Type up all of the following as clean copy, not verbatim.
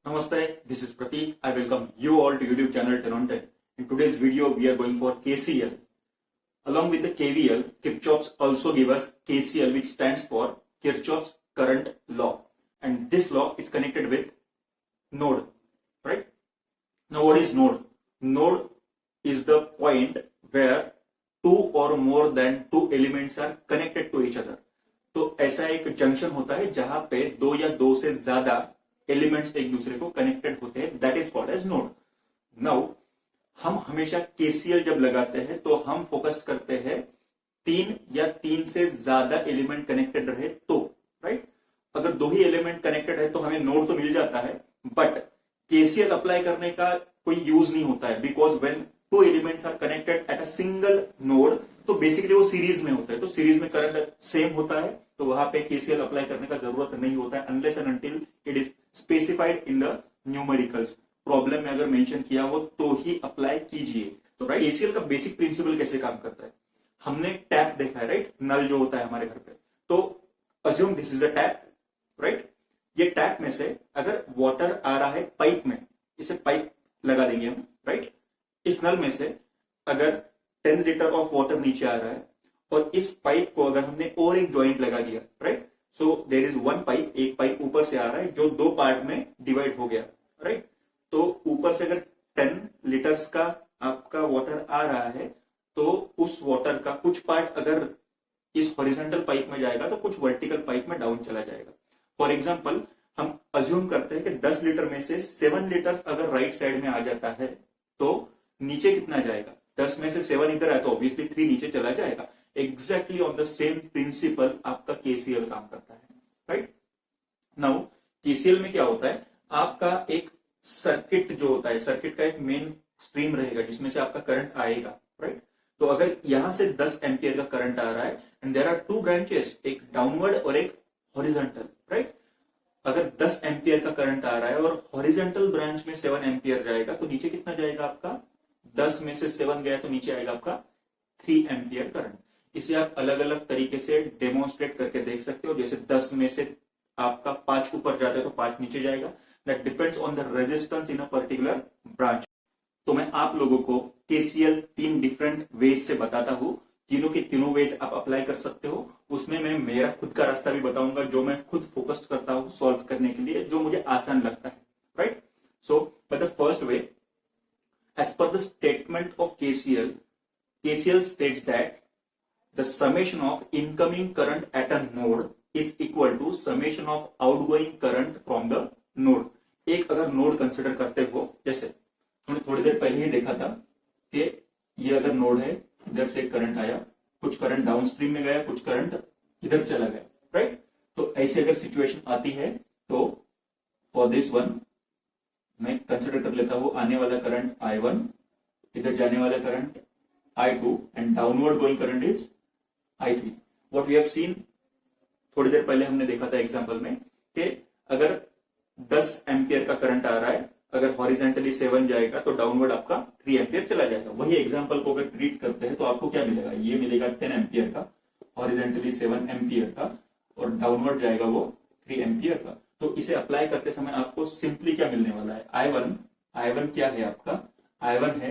Namaste, this is Prateek. I welcome you all to YouTube channel 10 on 10. In today's video, we are going for KCL. Along with the KVL, Kirchhoff's also give us KCL, which stands for Kirchhoff's current law. And this law is connected with node, right? Now what is node? Node is the point where two or more than two elements are connected to each other. तो ऐसा एक junction होता है जहां पे दो या दो से ज्यादा एलिमेंट्स एक दूसरे को कनेक्टेड होते हैं, that is called as node. Now हम हमेशा केसीएल जब लगाते हैं तो हम फोकस करते हैं तीन या तीन से ज्यादा एलिमेंट कनेक्टेड रहे तो, राइट? अगर दो ही एलिमेंट कनेक्टेड है तो हमें नोड तो मिल जाता है, बट केसीएल अप्लाई करने का कोई यूज नहीं होता है, because when two elements are connected at a single node तो बेसिकली वो सीरीज में होता है, तो सीरीज में करंट सेम होता है, तो वहां पे केसीएल अप्लाई करने का जरूरत नहीं होता है unless and until it is specified in the numericals. Problem में अगर मेंशन किया हो तो ही अप्लाई कीजिए. तो राइट, केसीएल का बेसिक प्रिंसिपल कैसे काम करता है? हमने टैप देखा है, राइट? नल जो होता है हमारे घर पे, तो assume this is a tap, right? ये टैप में से अगर वाटर आ रहा है पाइप में, इसे पाइप लगा देंगे हम, राइट? इस नल में से अगर 10 लीटर ऑफ वाटर नीचे आ रहा है और इस पाइप को अगर हमने और एक जॉइंट लगा दिया, right? So there is one pipe, एक पाइप ऊपर से आ रहा है जो दो पार्ट में डिवाइड हो गया, राइट? तो ऊपर से अगर 10 लीटर्स का आपका वाटर आ रहा है तो उस वाटर का कुछ पार्ट अगर इस हॉरिजॉन्टल पाइप में जाएगा तो कुछ वर्टिकल पाइप में डाउन चला जाएगा. फॉर एग्जांपल हम अज्यूम करते हैं कि 10 लीटर में से 7 लीटर अगर राइट साइड में आ जाता है तो नीचे कितना जाएगा? 10 में से 7 इधर है तो ऑब्वियसली 3 नीचे चला जाएगा. Exactly on the same principle आपका केसीएल काम करता है, राइट? नाउ केसीएल में क्या होता है, आपका एक सर्किट जो होता है, सर्किट का एक मेन स्ट्रीम रहेगा जिसमें से आपका करंट आएगा, राइट? तो अगर यहां से 10 एम्पियर का करंट आ रहा है and there are two branches, एक डाउनवर्ड और एक हॉरिजॉन्टल, राइट? अगर 10 एम्पियर का करंट आ रहा है और हॉरिजॉन्टल ब्रांच में 7 एम्पियर जाएगा तो नीचे कितना जाएगा आपका? 10 में से 7 गया तो नीचे आएगा आपका 3 एम्पियर करंट. इसे आप अलग अलग तरीके से डेमोन्स्ट्रेट करके देख सकते हो. जैसे 10 में से आपका 5 ऊपर जाता है तो 5 नीचे जाएगा. That depends on the resistance in a particular branch. तो मैं आप लोगों को केसीएल 3 डिफरेंट वेज से बताता हूं. तीनों के तीनों वेज आप अप्लाई कर सकते हो. उसमें मैं मेरा खुद का रास्ता भी बताऊंगा जो मैं खुद फोकस करता हूं सॉल्व करने के लिए, जो मुझे आसान लगता है, right? So by the first way, as per the statement of KCL states that the summation of incoming current at a node is equal to summation of outgoing current from the node. एक अगर node consider करते हो, जैसे हमने थोड़ी देर पहले ही देखा था कि ये अगर नोड है, इधर से करंट आया, कुछ करंट डाउनस्ट्रीम में गया, कुछ करंट इधर चला गया, राइट? तो ऐसी अगर सिचुएशन आती है तो फॉर दिस वन मैं कंसिडर कर लेता हूं आने वाला करंट I1, इधर जाने वाला current I2 and downward going current is I3. What we have seen, थोड़ी देर पहले हमने देखा था एग्जांपल में कि अगर 10 एम्पियर का करंट आ रहा है, अगर हॉरिजॉन्टली 7 जाएगा तो डाउनवर्ड आपका 3 एम्पियर चला जाएगा. वही एग्जांपल को अगर ट्रीट करते हैं तो आपको क्या मिलेगा? ये मिलेगा 10 एम्पियर का, हॉरिजॉन्टली 7 एम्पियर का, और डाउनवर्ड जाएगा वो 3 एम्पियर का. तो इसे अप्लाई करते समय आपको सिंपली क्या मिलने वाला है? I1 क्या है आपका? I1 है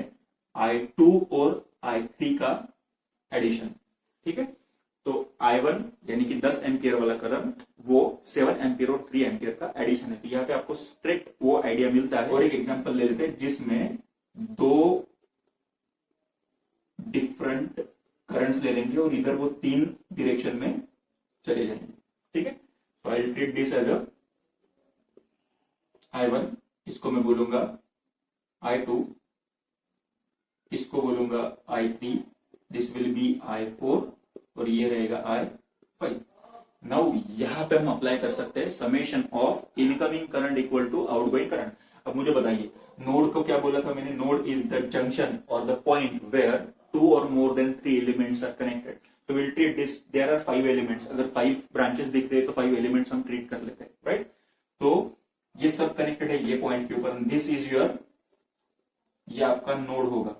I2 और I3 का एडिशन, ठीक है? तो I1 यानी कि 10 एम्पियर वाला करंट वो 7 एम्पियर और 3 एम्पियर का एडिशन है. तो यहाँ पे आपको स्ट्रिक्ट वो आइडिया मिलता है. और एक एग्जांपल ले लेते हैं जिसमें 2 डिफरेंट करंट्स ले लेंगे और इधर वो 3 डायरेक्शन में चले जाएंगे, ठीक है? तो I will treat this as a I1, इसको मैं बोलूंगा I2, इसको बोलूंगा I3, this will be I4 और ये रहेगा I5. नाउ यहां पे हम अप्लाई कर सकते हैं summation of incoming current equal to outgoing current. अब मुझे बताइए, नोड को क्या बोला था मैंने? नोड इज द जंक्शन और द पॉइंट वेयर 2 और more than 3 elements are connected. तो will treat this, there are 5 elements. अगर 5 ब्रांचेस दिख रहे हैं तो 5 एलिमेंट्स हम ट्रीट कर लेते हैं, राइट? तो ये सब कनेक्टेड है ये पॉइंट के ऊपर. दिस इज योर, ये आपका नोड होगा,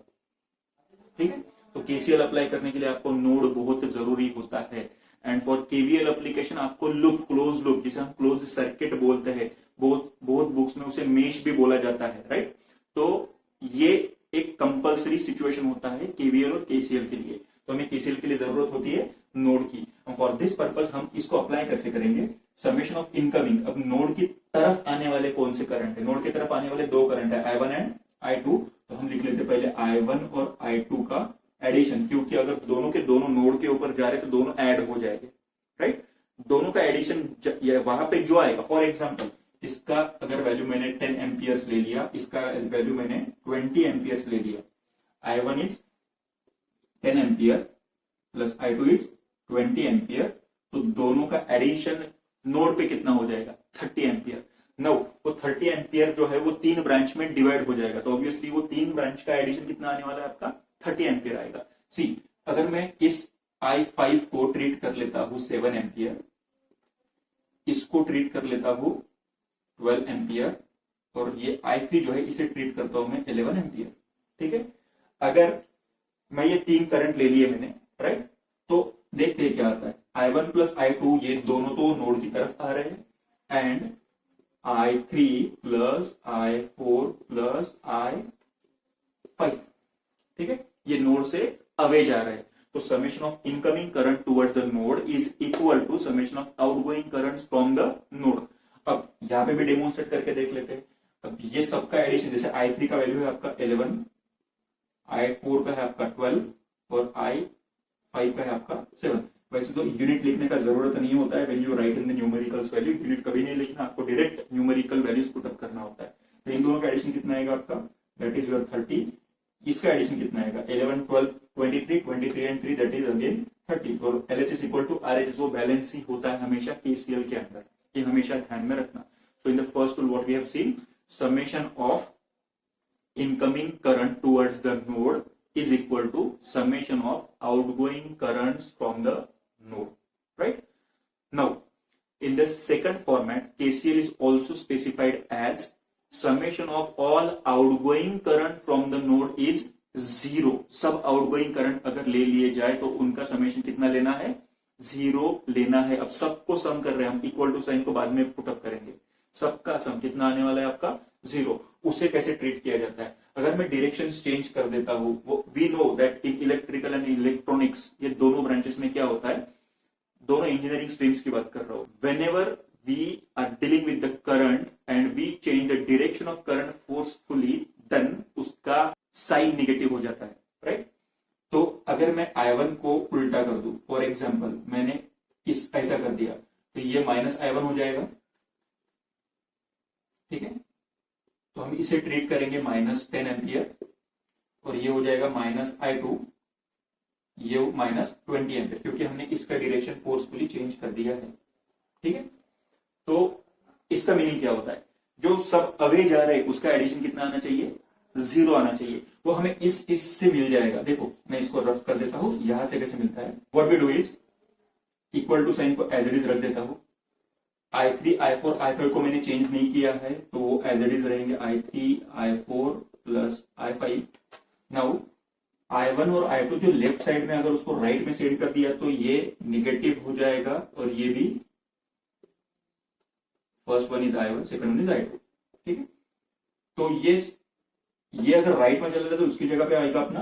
ठीक है? तो केसीएल अप्लाई करने के लिए आपको नोड बहुत जरूरी होता है. एंड फॉर केवीएल एप्लीकेशन आपको लूप, क्लोज लूप, जिसे हम क्लोज सर्किट बोलते हैं, बोथ बुक्स में उसे मेश भी बोला जाता है, राइट। तो ये एक कंपलसरी सिचुएशन होता है केवीएल और केसीएल के लिए। तो हमें केसीएल के लिए जरूरत होती है नोड की। फॉर दिस पर्पज हम इसको अप्लाई कैसे करेंगे, समेशन ऑफ इनकमिंग। अब नोड की तरफ आने वाले कौन से करंट है, नोड की तरफ आने वाले दो करंट है, I1 एंड I2। तो हम लिख लेते पहले I1 और I2 का एडिशन, क्योंकि अगर दोनों के दोनों नोड के ऊपर जा रहे तो दोनों ऐड हो जाएंगे, राइट। दोनों का एडिशन वहां पे जो आएगा, फॉर एग्जाम्पल इसका अगर वैल्यू मैंने 10 एम्पियर्स ले लिया, इसका वैल्यू मैंने 20 एम्पियर्स ले लिया, I1 is 10 ampere plus I2 is 20 ampere, तो दोनों का एडिशन नोड पे कितना हो जाएगा, 30 एम्पियर। नो, वो 30 एम्पियर जो है वो 3 ब्रांच में डिवाइड हो जाएगा, तो ऑब्वियसली वो 3 ब्रांच का एडिशन कितना आने वाला है आपका, 30 एम्पियर आएगा। सी, अगर मैं इस I5 को ट्रीट कर लेता हूं 7 एम्पियर, इसको ट्रीट कर लेता हूं 12 एम्पियर, और ये I3 जो है इसे ट्रीट करता हूं मैं 11 एम्पियर, ठीक है। अगर मैं ये 3 करंट ले लिए मैंने, राइट, तो देखते हैं क्या आता है। I1 प्लस I2 ये दोनों तो नोड की तरफ आ रहे हैं, and I3 plus I4 plus I5, ठीक है, ये नोड से अवे जा रहे हैं। तो summation of incoming current towards the node is equal to summation of outgoing current from the node. अब यहां पे भी डेमोन्स्ट्रेट करके देख लेते हैं। अब ये सबका एडिशन, जैसे I3 का वैल्यू है आपका 11, I4 का है आपका 12 और I5 का है आपका 7। वैसे तो यूनिट लिखने का जरूरत नहीं होता है, when you right in the numericals value, unit कभी नहीं लिखना, आपको direct numerical values put up करना होता है। तो इन दोनों का एडिशन कितना आएगा आपका, दैट इज योर 30। इसका एडिशन कितना आएगा, 11, 12, 23, 23 एंड 3 दैट इज अगेन 30। और LHS इक्वल टू RH, वो बैलेंस ही होता है हमेशा KCL के अंदर, ये हमेशा ध्यान में रखना। So in the first tool what we have seen, summation of incoming current towards the node is equal to summation of outgoing currents from the node, right? Now, in the second format, KCL is also specified as summation of all outgoing current from the node is 0। सब outgoing current अगर ले लिए जाए तो उनका summation कितना लेना है, 0 लेना है। अब सबको सम कर रहे हैं हम, इक्वल टू साइन को बाद में पुटअप करेंगे, सबका सम कितना आने वाला है आपका 0। उसे कैसे ट्रीट किया जाता है, अगर मैं डायरेक्शन चेंज कर देता हूं, वो we know that in electrical and electronics, ये दोनों ब्रांचेस में क्या होता है, दोनों इंजीनियरिंग स्ट्रीम्स की बात कर रहा हूं, whenever we are dealing with the current and we change the direction of current forcefully, then उसका साइन नेगेटिव हो जाता है, राइट। तो अगर मैं I1 को उल्टा कर दूं, फॉर एग्जाम्पल मैंने इस ऐसा कर दिया, तो ये -I1 हो जाएगा, ठीक है। तो हम इसे ट्रीट करेंगे -10 एम्पियर, और ये हो जाएगा -I2, ये -20 एम्पियर, क्योंकि हमने इसका डायरेक्शन फोर्सफुली चेंज कर दिया है, ठीक है। तो इसका मीनिंग क्या होता है, जो सब अवे जा रहे हैं उसका एडिशन कितना आना चाहिए, 0 आना चाहिए। वो हमें इससे मिल जाएगा। देखो मैं इसको रफ कर देता हूं, यहां से कैसे मिलता है, what we do is equal to sign को एज इट इज रख देता हूं, I3, I4, I5 को मैंने चेंज नहीं किया है तो वो एज इट इज रहेंगे, I3, I4 plus I5। Now I1 और I2 जो लेफ्ट साइड में, अगर उसको राइट में सेट कर दिया तो ये निगेटिव हो जाएगा, और ये भी, first one is I1, second one is I2, ठीक है। तो ये अगर राइट में चल रहा है तो उसकी जगह पे आएगा अपना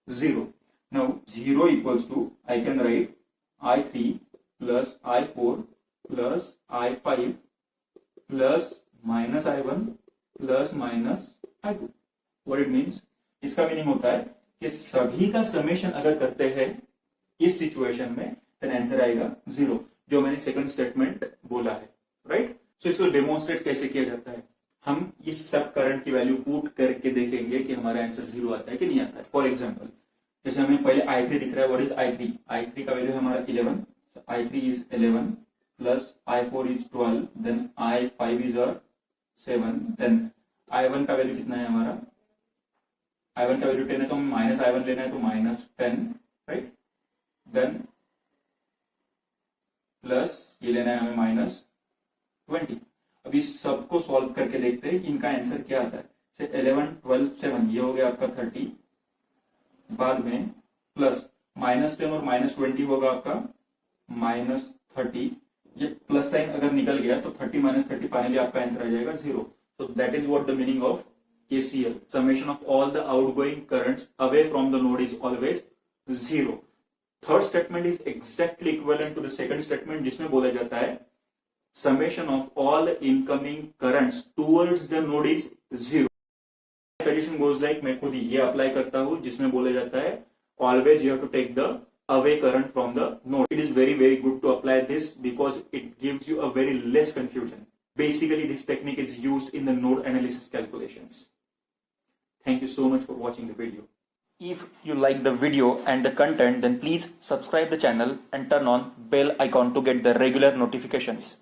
0। Now 0 equals to, I can write I3 plus I4 plus I5 plus -I1 plus -I2। What it means, इसका मीनिंग होता है कि सभी का समेशन अगर करते हैं इस सिचुएशन में, देन आंसर आएगा 0, जो मैंने सेकंड स्टेटमेंट बोला है, राइट। सो इसको डेमोन्स्ट्रेट कैसे किया जाता है, हम इस सब करंट की वैल्यू पुट करके देखेंगे कि हमारा आंसर 0 आता है कि नहीं आता है। फॉर एग्जाम्पल, जैसे हमें पहले I3 दिख रहा है, व्हाट इज I3, I3 का वैल्यू है हमारा 11, I3 is 11 plus I4 is 12, then I5 is 7, then I1 का वैल्यू कितना है हमारा, I1 का वैल्यू 10 है तो हमें -I1 लेना है, तो -10, राइट। देन प्लस ये लेना है हमें -20। अब इस सबको सॉल्व करके देखते हैं कि इनका आंसर क्या आता है। 11, 12, 7 ये हो गया आपका 30, बाद में प्लस -10 और -20 होगा आपका -30, ये प्लस साइन अगर निकल गया तो 30 माइनस 30 फाइनली आपका आंसर आ जाएगा 0. So that is what the meaning of KCL. Summation of all the outgoing currents away from the node is always 0. Third statement is exactly equivalent to the second statement जिसमें बोला जाता है summation of all incoming currents towards the node is 0. Solution goes like मैं खुद ये apply करता हूं जिसमें बोला जाता है always you have to take the away current from the node. It is very good to apply this because it gives you a very less confusion. Basically this technique is used in the node analysis calculations. Thank you so much for watching the video. If you like the video and the content, then please subscribe the channel and turn on bell icon to get the regular notifications.